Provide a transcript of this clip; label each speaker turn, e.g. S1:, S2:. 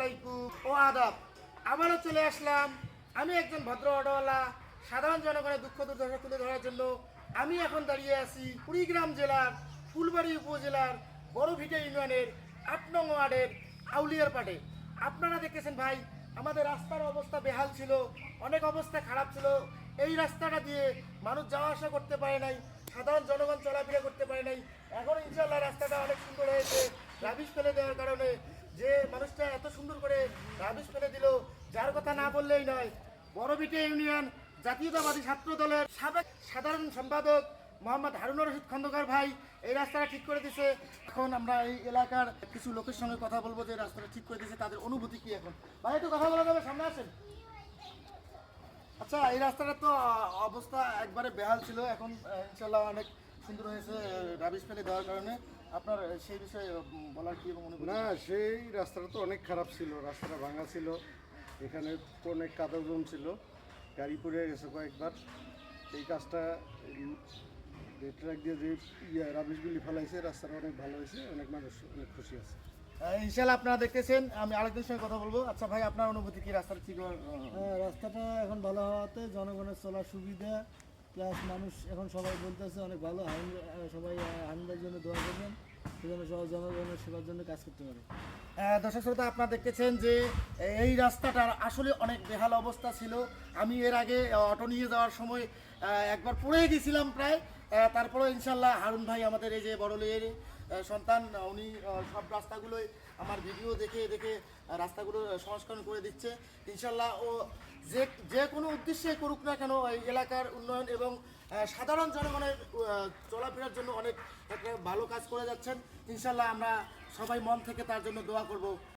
S1: আলাইকুম ও আদাব। আবারও চলে আসলাম আমি একজন ভদ্র অটোওয়ালা সাধারণ জনগণের দুঃখ দুর্দশা তুলে ধরার জন্য। আমি এখন দাঁড়িয়ে আছি কুড়িগ্রাম জেলার ফুলবাড়ি উপজেলার বড়ভিটা ইউনিয়নের ৮ নং ওয়ার্ডের আউলিয়ার পাটে। আপনারা দেখতেছেন ভাই, আমাদের রাস্তার অবস্থা বেহাল ছিল, অনেক অবস্থা খারাপ ছিল। এই রাস্তাটা দিয়ে মানুষ যাওয়া আসা করতে পারে নাই, সাধারণ জনগণ চলাফেরা করতে পারে নাই। এখন ইনশাল্লাহ রাস্তাটা অনেক সুন্দর হয়েছে রাবিশ ফেলে দেওয়ার কারণে। যে মানুষটা এত সুন্দর করে রাবিশ ফেলে দিল, যার কথা না বললেই নয়, বড়ভিটা ইউনিয়ন জাতীয়তাবাদী ছাত্র দলের সাবেক সাধারণ সম্পাদক মোহাম্মদ হারুনুর রশিদ খন্দকার ভাই এই রাস্তাটা ঠিক করে দিছে। এখন আমরা এই এলাকার কিছু লোকের সঙ্গে কথা বলবো যে রাস্তাটা ঠিক করে দিয়েছে, তাদের অনুভূতি কি। এখন ভাই একটু কথা বলা যাবে, সামনে আসেন। আচ্ছা, এই রাস্তাটা তো অবস্থা একবারে বেহাল ছিল, এখন ইনশাল্লাহ অনেক সুন্দর হয়েছে রাবিশ ফেলে দেওয়ার কারণে। আপনার সেই বিষয়ে বলার কি এবং অনুভূতি?
S2: না, সেই রাস্তাটা তো অনেক খারাপ ছিল, রাস্তাটা ভাঙা ছিল, এখানে অনেক কাদা জমছিল, গাড়ি পড়ে গেছে কয়েকবার। এই কাজটা ট্রাক দিয়ে যে রাবিশগুলি ফেলাইছে, রাস্তাটা অনেক ভালো হয়েছে, অনেক মানুষ অনেক খুশি আছে।
S1: ইনশাল্লাহ আপনারা দেখতেছেন, আমি আরেকজনের সঙ্গে কথা বলবো। আচ্ছা ভাই, আপনার অনুভূতি কি রাস্তাটা ঠিক?
S3: হ্যাঁ, রাস্তাটা এখন ভালো হওয়াতে জনগণের চলার সুবিধা, প্লাস মানুষ এখন সবাই বলতেছে অনেক ভালো। সবাই আইনদের জন্য দোয়া করবেন, সেজন্য সবাই জনগণের সেবার জন্য কাজ করতে পারে।
S1: দর্শক শ্রোতা, আপনারা দেখতেছেন যে এই রাস্তাটার আসলে অনেক বেহাল অবস্থা ছিল। আমি এর আগে অটো নিয়ে যাওয়ার সময় একবার পড়ে গেছিলাম প্রায়। তারপরে ইনশাল্লাহ হারুন ভাই আমাদের এই যে বড়লের সন্তান, উনি সব রাস্তাগুলোই আমার ভিডিও দেখে দেখে রাস্তাগুলো সংস্করণ করে দিচ্ছে। ইনশাল্লাহ ও যে কোনো উদ্দেশ্যে করুক না কেন, এই এলাকার উন্নয়ন এবং সাধারণ জনগণের চলাফেরার জন্য অনেক একটা ভালো কাজ করে যাচ্ছেন। ইনশাল্লাহ আমরা সবাই মন থেকে তার জন্য দোয়া করব।